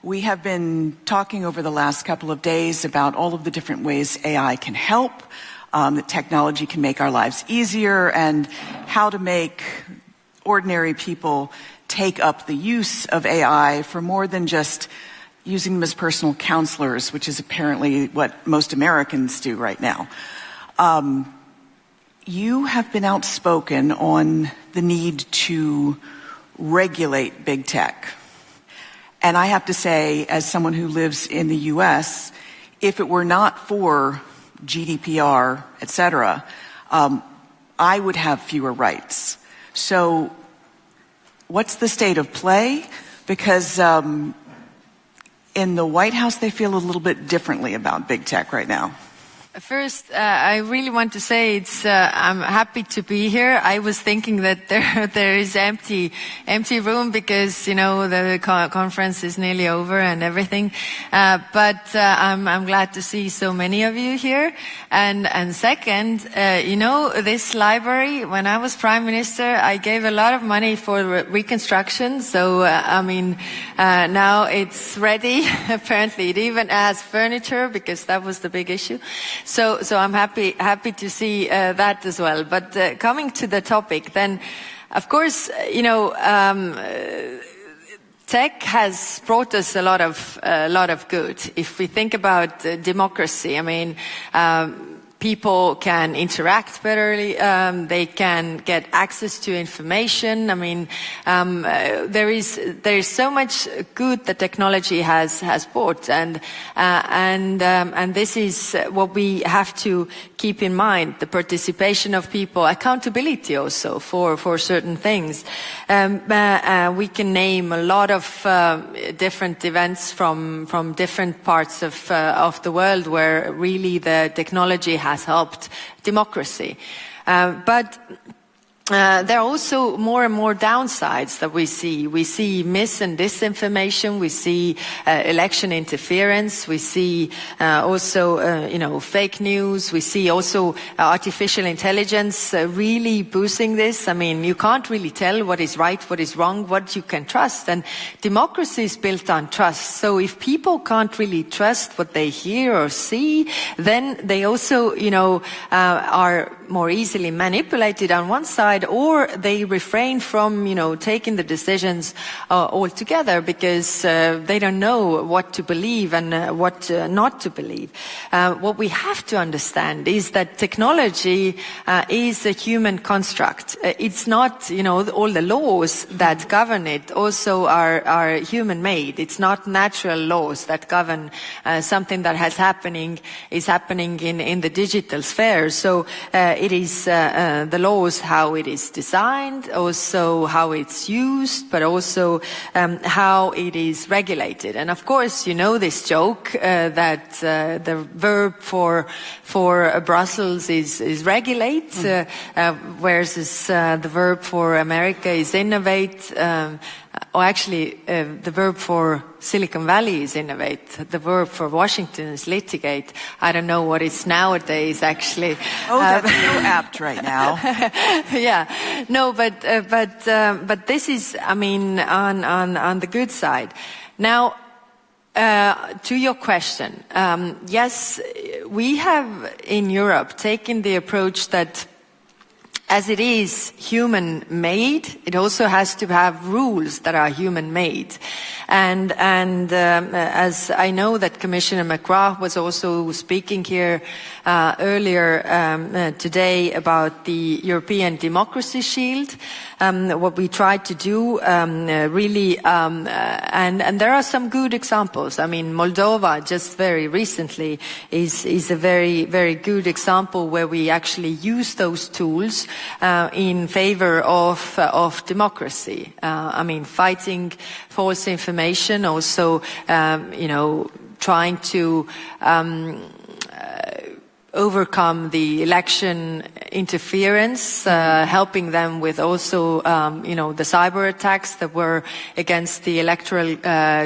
We have been talking over the last couple of days about all of the different ways AI can help, that technology can make our lives easier, and how to make ordinary people take up the use of AI for more than just using them as personal counselors, which is apparently what most Americans do right now. You have been outspoken on the need to regulate big tech. And I have to say, as someone who lives in the US, if it were not for GDPR, et cetera, I would have fewer rights. So what's the state of play? Because in the White House, they feel a little bit differently about big tech right now. First, I really want to say I'm happy to be here. I was thinking that there is empty room because, you know, the conference is nearly over and everything. But I'm glad to see so many of you here. And second, you know, this library, when I was Prime Minister, I gave a lot of money for reconstruction. So, now it's ready. Apparently, it even has furniture because that was the big issue. So I'm happy to see that as well. But coming to the topic, then, of course, you know, tech has brought us a lot of good. If we think about democracy, I mean, people can interact better, they can get access to information. I mean, there is so much good that technology has brought, and this is what we have to keep in mind: the participation of people, accountability also for certain things. We can name a lot of different events from different parts of the world where really the technology has helped democracy. But there are also more and more downsides that we see. We see mis and disinformation. We see election interference. We see also, you know, fake news. We see also artificial intelligence really boosting this. I mean, you can't really tell what is right, what is wrong, what you can trust. And democracy is built on trust. So if people can't really trust what they hear or see, then they also, you know, are more easily manipulated on one side, or they refrain from, you know, taking the decisions altogether because they don't know what to believe and what not to believe. What we have to understand is that technology is a human construct. It's not, you know, all the laws that govern it also are human-made. It's not natural laws that govern something that is happening in the digital sphere. So it is the laws, how it is designed, also how it's used, but also how it is regulated. And of course, you know this joke that the verb for Brussels is regulate, whereas the verb for America is innovate. Or actually, the verb for Silicon Valley is innovate. The verb for Washington is litigate. I don't know what it's nowadays, actually. Oh, that's so apt right now. Yeah. No, but this is, I mean, on the good side. Now, to your question, yes, we have in Europe taken the approach that as it is human-made, it also has to have rules that are human-made. And as I know that Commissioner McGrath was also speaking here earlier today about the European Democracy Shield, what we tried to do really, and there are some good examples. I mean, Moldova just very recently is a very, very good example where we actually use those tools in favor of democracy. I mean, fighting false information, also, you know, trying to overcome the election interference, helping them with also, you know, the cyber attacks that were against the Electoral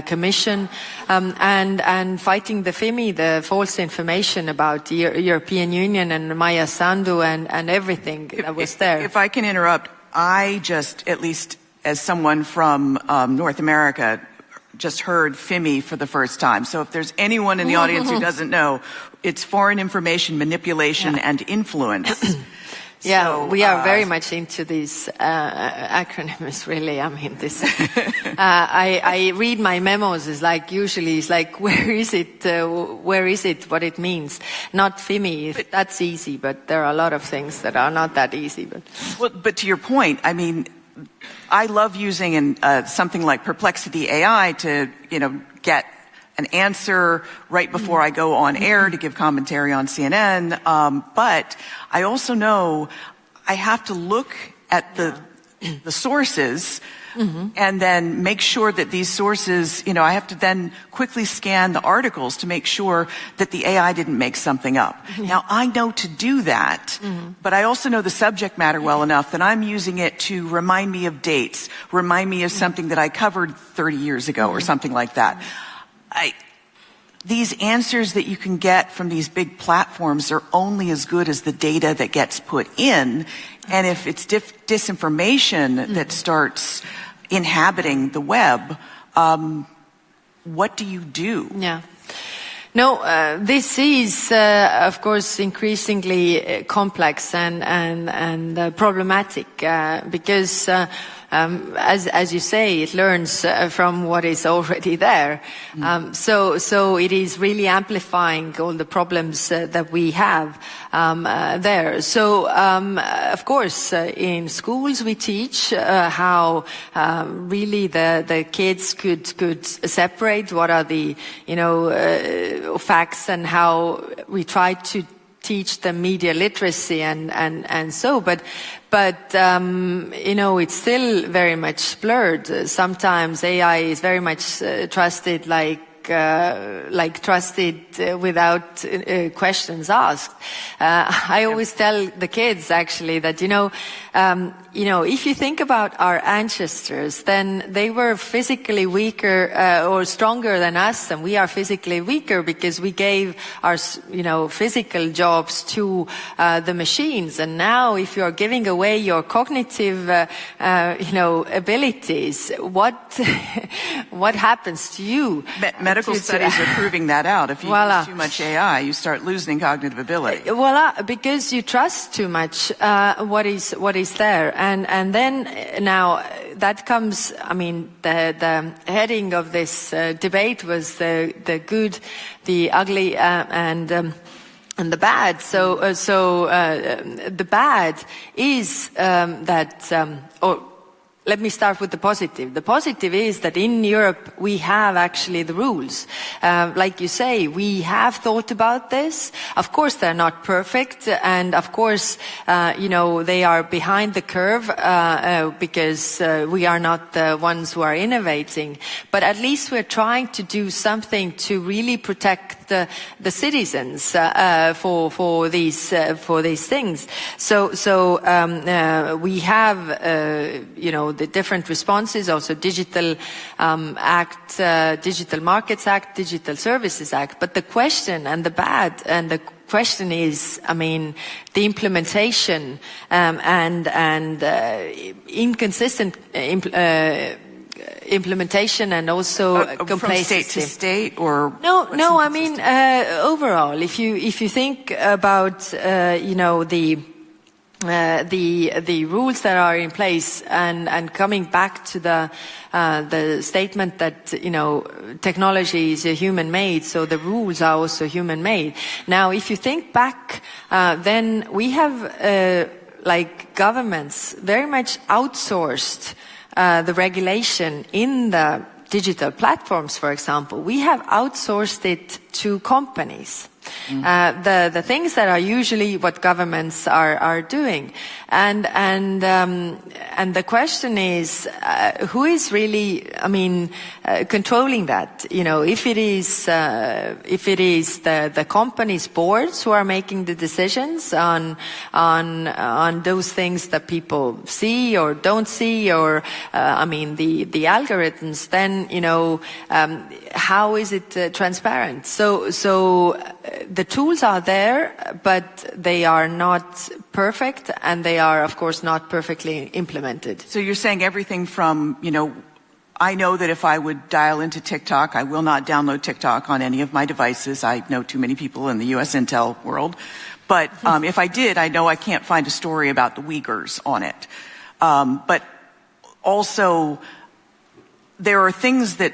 Commission, and fighting the FIMI, the false information about the European Union and Maya Sandu and everything that was there. If I can interrupt, I just, at least as someone from North America, just heard FIMI for the first time. So if there's anyone in the audience who doesn't know, it's foreign information manipulation and influence. Yeah, so, we are very much into these acronyms, really. I mean, this. I read my memos. It's like usually it's like where is it? What it means? Not FIMI. That's easy, but there are a lot of things that are not that easy. But to your point, I mean, I love using something like Perplexity AI to get an answer right before I go on air to give commentary on CNN. But I also know I have to look at the sources and then make sure that these sources, I have to then quickly scan the articles to make sure that the AI didn't make something up. Now, I know to do that, but I also know the subject matter well enough that I'm using it to remind me of dates, remind me of something that I covered 30 years ago or something like that. These answers that you can get from these big platforms are only as good as the data that gets put in. And if it's disinformation that starts inhabiting the web, what do you do? Yeah. No, this is, of course, increasingly complex and problematic because as you say, it learns from what is already there. So it is really amplifying all the problems that we have there. So, of course, in schools we teach how really the kids could separate what are the facts and how we try to teach them media literacy and so, but it's still very much blurred. Sometimes AI is very much trusted like trusted without questions asked. I always tell the kids actually that if you think about our ancestors, then they were physically weaker or stronger than us, and we are physically weaker because we gave our physical jobs to the machines. And now, if you are giving away your cognitive abilities, what happens to you? Medical studies are proving that out. If you use too much AI, you start losing cognitive ability. Because you trust too much what is there, and then now that comes. I mean, the heading of this debate was the good, the ugly, and the bad. So the bad is that. Let me start with the positive. The positive is that in Europe we have actually the rules. Like you say, we have thought about this. Of course they're not perfect, and of course, they are behind the curve because we are not the ones who are innovating. But at least we're trying to do something to really protect the citizens for these things. So we have the different responses, also Digital Act, Digital Markets Act, Digital Services Act. But the question and the bad and the question is, I mean, the implementation and inconsistent implementation and also complacency. From state to state, or no. I mean, overall, if you think about the rules that are in place and coming back to the statement that technology is human made, so the rules are also human made. Now, if you think back, then we have like governments very much outsourced the regulation in the digital platforms, for example. We have outsourced it to companies. The things that are usually what governments are doing, and the question is who is really, I mean, controlling that? If it is the companies' boards who are making the decisions on those things that people see or don't see, or the algorithms, then how is it transparent? So the tools are there, but they are not perfect, and they are, of course, not perfectly implemented. So you're saying everything from, I know that if I would dial into TikTok, I will not download TikTok on any of my devices. I know too many people in the U.S. Intel world. But if I did, I know I can't find a story about the Uyghurs on it. But also, there are things that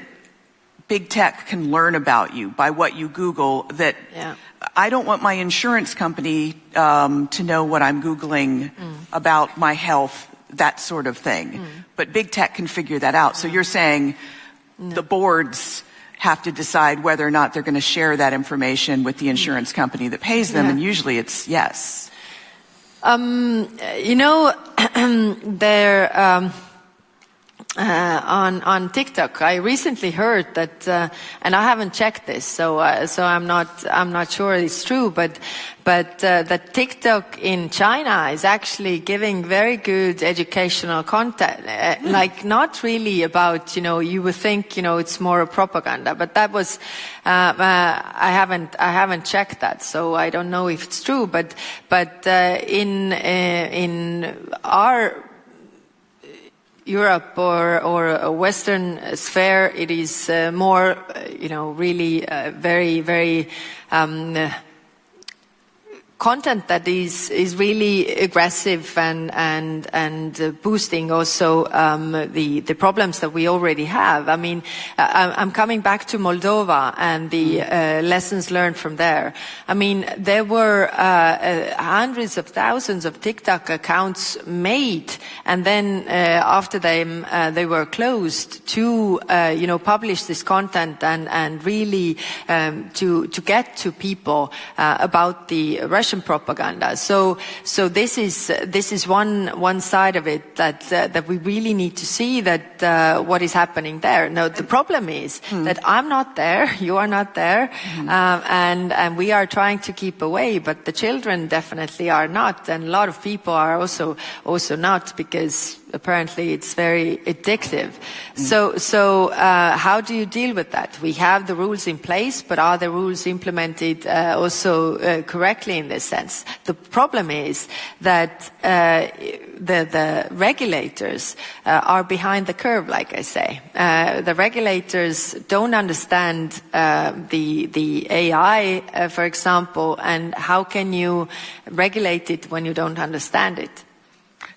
big tech can learn about you by what you Google that I don't want my insurance company to know what I'm Googling about my health, that sort of thing. But big tech can figure that out. So you're saying the boards have to decide whether or not they're going to share that information with the insurance company that pays them, and usually it's yes. You know, on TikTok, I recently heard that, and I haven't checked this, so I'm not sure it's true, but that TikTok in China is actually giving very good educational content, like not really about, you would think, it's more a propaganda, but that was, I haven't checked that, so I don't know if it's true, but in our Europe or a Western sphere, it is more, really very, very content that is really aggressive and boosting also the problems that we already have. I mean, I'm coming back to Moldova and the lessons learned from there. I mean, there were hundreds of thousands of TikTok accounts made, and then after them they were closed to publish this content and really to get to people about the Russian propaganda. So this is one side of it that we really need to see that what is happening there. Now the problem is that I'm not there, you are not there, and we are trying to keep away, but the children definitely are not, and a lot of people are also not, because apparently it's very addictive. So how do you deal with that? We have the rules in place, but are the rules implemented also correctly in this sense? The problem is that the regulators are behind the curve, like I say. The regulators don't understand the AI, for example, and how can you regulate it when you don't understand it?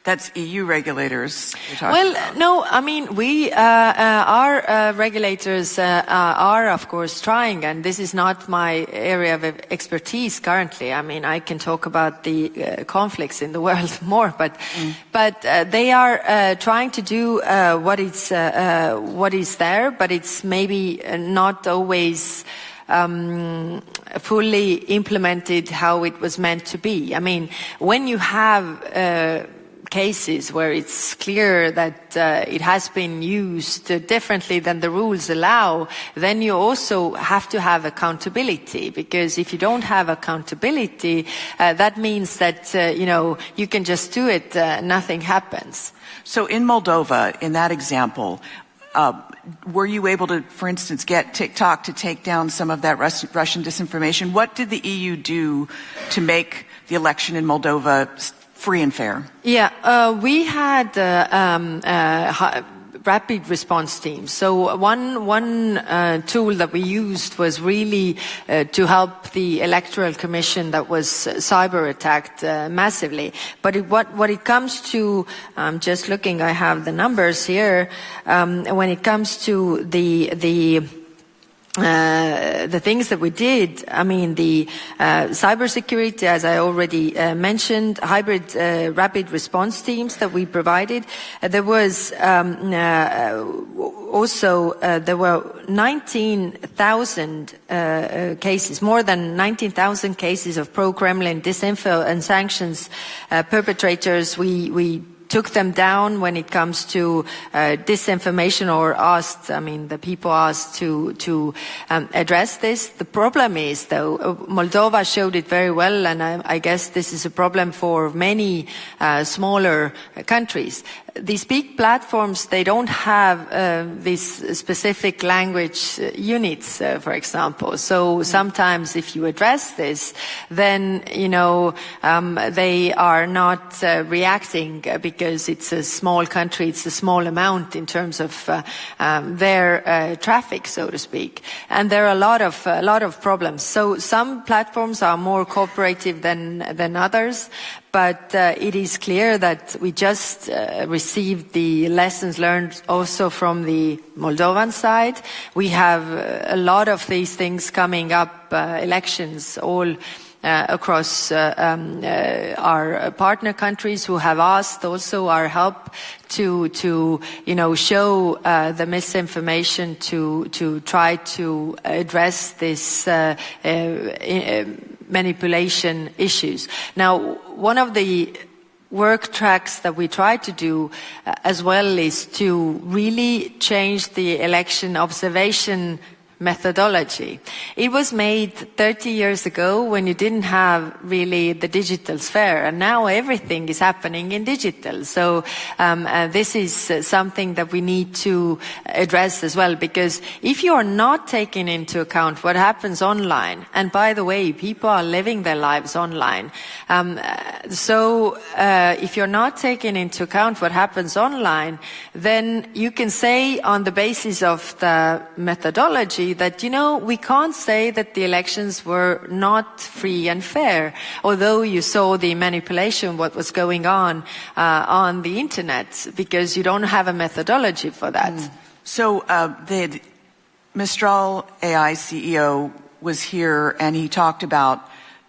That's EU regulators you're talking about. No, I mean, our regulators are, of course, trying, and this is not my area of expertise currently. I mean, I can talk about the conflicts in the world more, but they are trying to do what is there, but it's maybe not always fully implemented how it was meant to be. I mean, when you have cases where it's clear that it has been used differently than the rules allow, then you also have to have accountability, because if you don't have accountability, that means that you can just do it, nothing happens. So in Moldova, in that example, were you able to, for instance, get TikTok to take down some of that Russian disinformation? What did the EU do to make the election in Moldova free and fair? Yeah, we had rapid response teams. So one tool that we used was really to help the Electoral Commission that was cyber attacked massively. But what it comes to, just looking, I have the numbers here. When it comes to the things that we did, I mean, the cybersecurity, as I already mentioned, hybrid rapid response teams that we provided. There was also there were 19,000 cases, more than 19,000 cases of pro-Kremlin disinfo and sanctions perpetrators. We took them down when it comes to disinformation, or the people asked to address this. The problem is, though, Moldova showed it very well, and I guess this is a problem for many smaller countries. these big platforms, they don't have these specific language units, for example. So sometimes if you address this, then, they are not reacting because it's a small country, it's a small amount in terms of their traffic, so to speak. And there are a lot of problems. So some platforms are more cooperative than others. But it is clear that we just received the lessons learned also from the Moldovan side. We have a lot of these things coming up, elections all across our partner countries who have asked also our help to show the misinformation, to try to address this manipulation issues. Now, one of the work tracks that we try to do as well is to really change the election observation methodology. It was made 30 years ago when you didn't have really the digital sphere, and now everything is happening in digital. So this is something that we need to address as well, because if you are not taking into account what happens online, and by the way, people are living their lives online, so if you're not taking into account what happens online, then you can say on the basis of the methodology that, we can't say that the elections were not free and fair, although you saw the manipulation, what was going on the internet, because you don't have a methodology for that. So the Mistral AI CEO was here and he talked about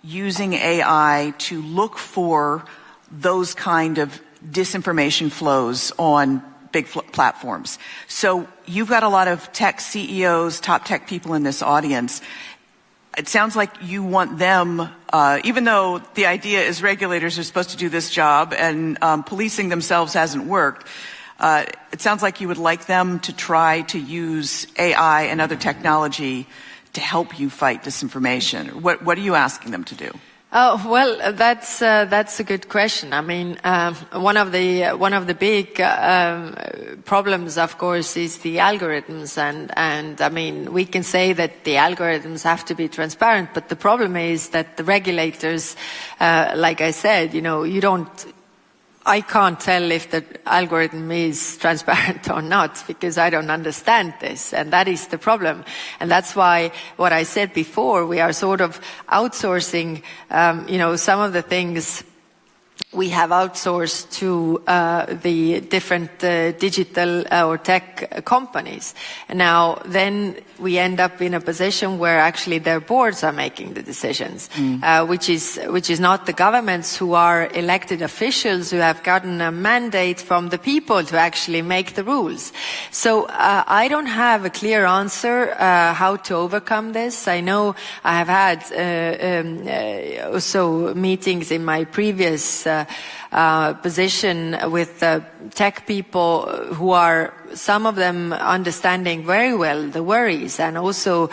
using AI to look for those kind of disinformation flows on big platforms. So you've got a lot of tech CEOs, top tech people in this audience. It sounds like you want them, even though the idea is regulators are supposed to do this job and policing themselves hasn't worked, it sounds like you would like them to try to use AI and other technology to help you fight disinformation. What are you asking them to do? Oh, well, that's a good question. I mean, one of the big problems, of course, is the algorithms, and I mean, we can say that the algorithms have to be transparent, but the problem is that the regulators, like I said, I can't tell if the algorithm is transparent or not, because I don't understand this, and that is the problem. And that's why what I said before, we are sort of outsourcing, some of the things we have outsourced to the different digital or tech companies. And now then we end up in a position where actually their boards are making the decisions, which is not the governments who are elected officials who have gotten a mandate from the people to actually make the rules. So I don't have a clear answer how to overcome this. I know I have had also meetings in my previous position with tech people who are, some of them understanding very well the worries, and also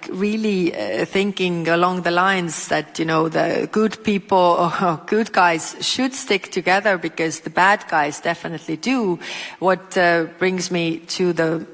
really thinking along the lines that the good people or good guys should stick together, because the bad guys definitely do. What brings me to the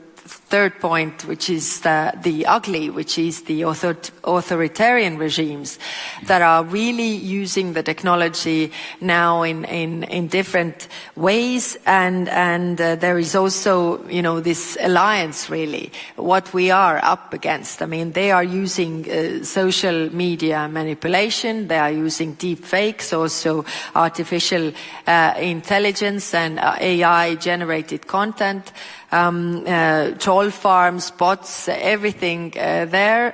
third point, which is the ugly, which is the authoritarian regimes that are really using the technology now in different ways, and there is also this alliance, really what we are up against. I mean, they are using social media manipulation, they are using deepfakes, also artificial intelligence and AI generated content, troll farms, bots, everything there.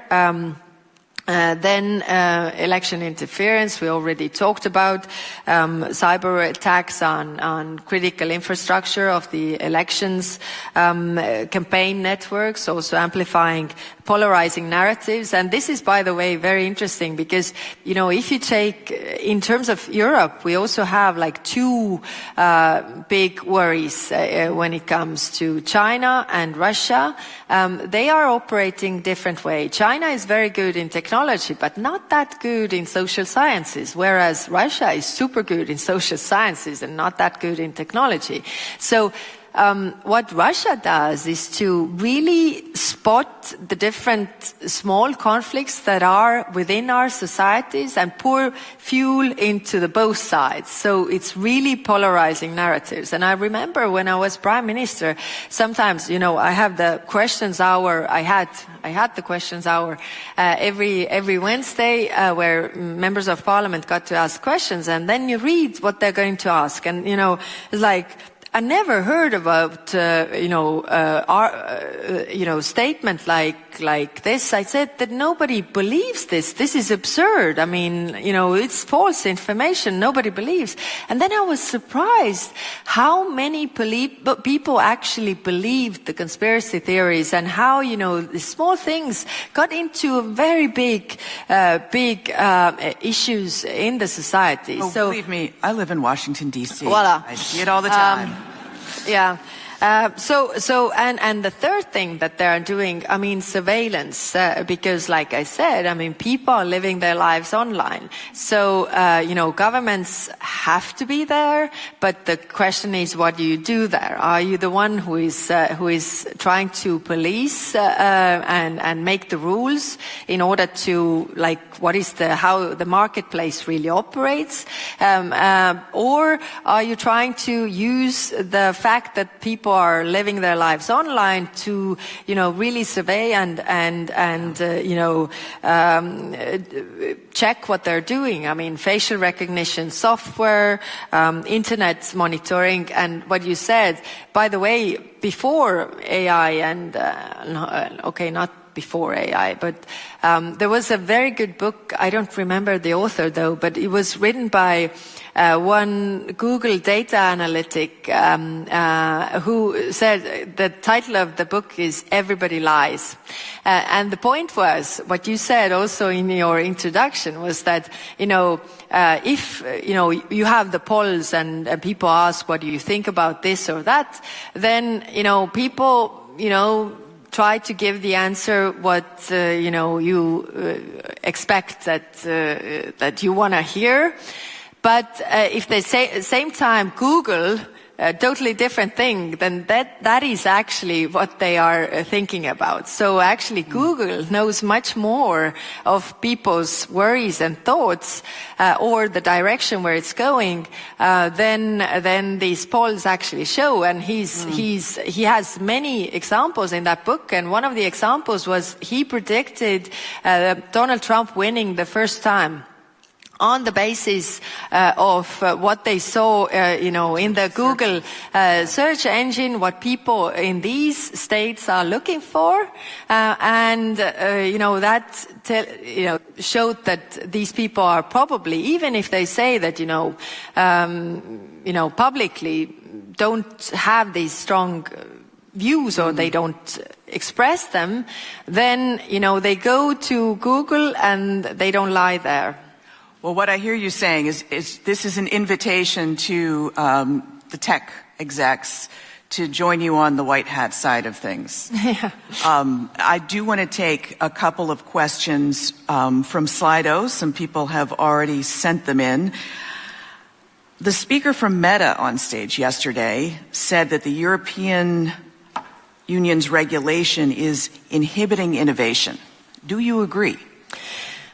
Then election interference, we already talked about, cyber attacks on critical infrastructure of the elections, campaign networks, also amplifying polarizing narratives. And this is, by the way, very interesting, because if you take in terms of Europe, we also have two big worries when it comes to China and Russia. They are operating different way. China is very good in technology technology, but not that good in social sciences, whereas Russia is super good in social sciences and not that good in technology. So what Russia does is to really spot the different small conflicts that are within our societies and pour fuel into the both sides. So it's really polarizing narratives. And I remember when I was Prime Minister, sometimes, I have the questions hour. I had the questions hour every Wednesday where members of parliament got to ask questions, and then you read what they're going to ask. And, it's like, I never heard about, statement like this. I said that nobody believes this. This is absurd. I mean, it's false information. Nobody believes. And then I was surprised how many people actually believed the conspiracy theories, and how, the small things got into very big issues in the society. Oh, so believe me, I live in Washington, D.C. Voila. I see it all the time. Yeah. And the third thing that they're doing, surveillance, because like I said, people are living their lives online. So, governments have to be there, but the question is, what do you do there? Are you the one who is trying to police, and make the rules in order to, how the marketplace really operates? Or are you trying to use the fact that people are living their lives online to, really survey and check what they're doing? Facial recognition software, internet monitoring, and what you said, by the way, before AI and, not before AI, but there was a very good book. I don't remember the author though, but it was written by one Google data analytic who said the title of the book is "Everybody Lies," and the point was what you said also in your introduction was that if you have the polls and people ask what do you think about this or that, then people try to give the answer what you expect that you want to hear. But if they say at the same time Google, a totally different thing, then that is actually what they are thinking about. So actually Google knows much more of people's worries and thoughts, or the direction where it's going, than these polls actually show. And he has many examples in that book, and one of the examples was he predicted Donald Trump winning the first time on the basis of what they saw, in the Google search engine, what people in these states are looking for, and that showed that these people are probably, even if they say that publicly don't have these strong views or they don't express them, then they go to Google and they don't lie there. Well, what I hear you saying is this is an invitation to the tech execs to join you on the white hat side of things. Yeah. I do want to take a couple of questions from Slido. Some people have already sent them in. The speaker from Meta on stage yesterday said that the European Union's regulation is inhibiting innovation. Do you agree?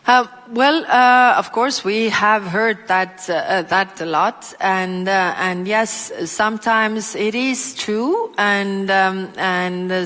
Of course, we have heard that a lot, and yes, sometimes it is true, and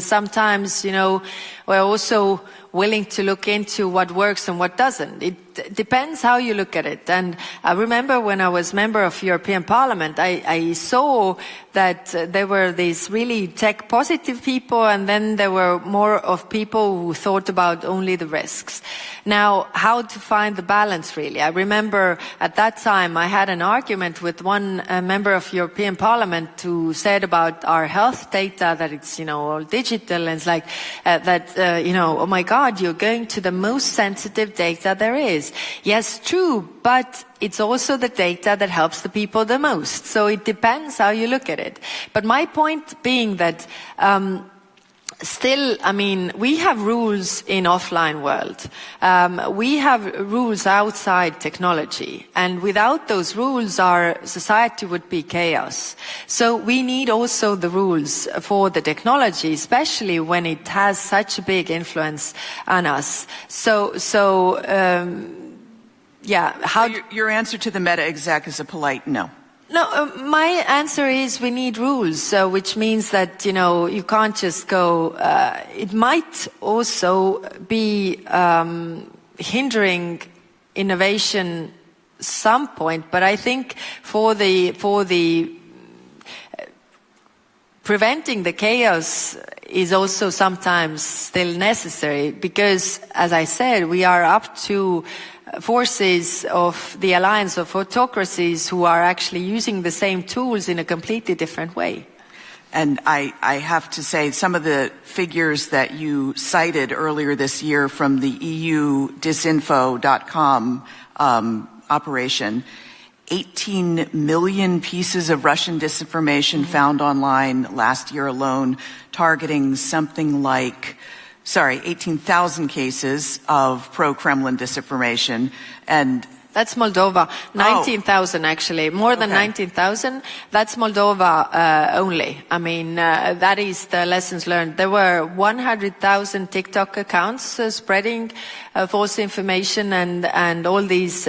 sometimes we're also willing to look into what works and what doesn't. It depends how you look at it. And I remember when I was member of European Parliament, I saw that there were these really tech positive people, and then there were more of people who thought about only the risks. Now, how to find the balance really? I remember at that time I had an argument with one member of European Parliament who said about our health data that it's all digital, and it's like oh my God, you're going to the most sensitive data there is. Yes, true, but it's also the data that helps the people the most. So it depends how you look at it. But my point being that still, I mean, we have rules in offline world. We have rules outside technology. And without those rules, our society would be chaos. So we need also the rules for the technology, especially when it has such a big influence on us. Your answer to the Meta exec is a polite no. No, my answer is we need rules, which means that, you can't just go, it might also be hindering innovation some point, but I think for the preventing the chaos is also sometimes still necessary, because, as I said, we are up to forces of the alliance of autocracies who are actually using the same tools in a completely different way. And I have to say, some of the figures that you cited earlier this year from the EU Disinfo.com operation, 18 million pieces of Russian disinformation found online last year alone, targeting something like 18,000 cases of pro-Kremlin disinformation. And that's Moldova. 19,000 actually. More than 19,000. That's Moldova only. I mean, that is the lessons learned. There were 100,000 TikTok accounts spreading false information and all these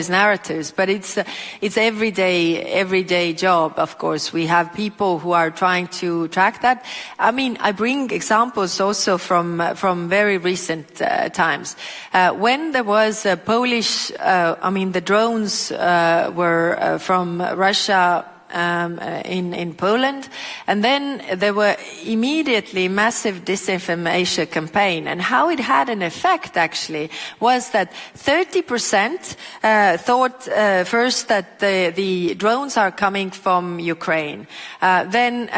narratives. But it's everyday job, of course. We have people who are trying to track that. I mean, I bring examples also from very recent times. When there was a Polish, the drones were from Russia in Poland, and then there were immediately massive disinformation campaign. And how it had an effect actually was that 30% thought first that the drones are coming from Ukraine. Then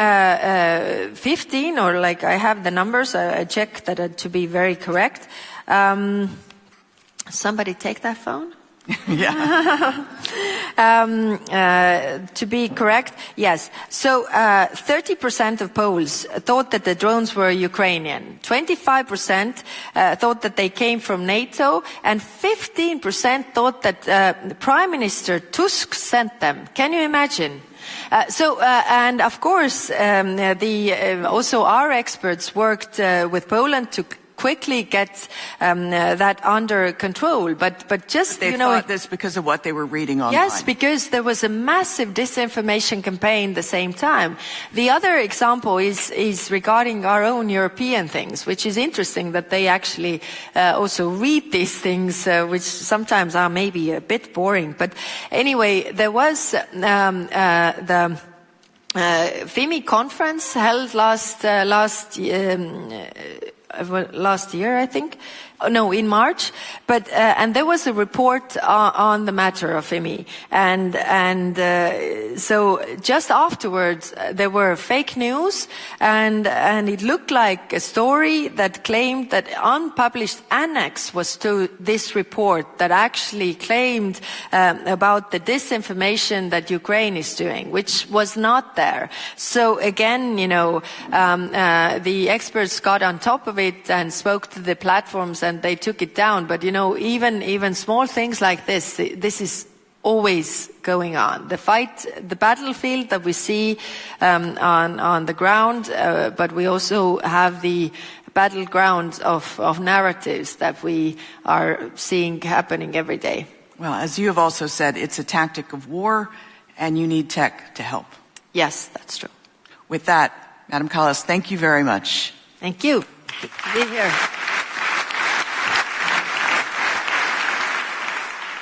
15, or like I have the numbers, I checked that to be very correct. Somebody take that phone? Yeah. To be correct, yes. So 30% of Poles thought that the drones were Ukrainian. 25% thought that they came from NATO, and 15% thought that Prime Minister Tusk sent them. Can you imagine? And of course, also our experts worked with Poland to quickly get that under control, but just they thought this because of what they were reading online. Yes, because there was a massive disinformation campaign at the same time. The other example is regarding our own European things, which is interesting that they actually also read these things, which sometimes are maybe a bit boring. But anyway, there was the FIMI conference held last year, I think. No, in March. But and there was a report on the matter of FIMI, and so just afterwards there were fake news, and it looked like a story that claimed that unpublished annex was to this report that actually claimed about the disinformation that Ukraine is doing, which was not there. So again, the experts got on top of it and spoke to the platforms, and they took it down. But even small things like this is always going on. The fight, the battlefield that we see on the ground, but we also have the battlegrounds of narratives that we are seeing happening every day. Well, as you have also said, it's a tactic of war, and you need tech to help. Yes, that's true. With that, Madam Kallas, thank you very much. Thank you. Good to be here.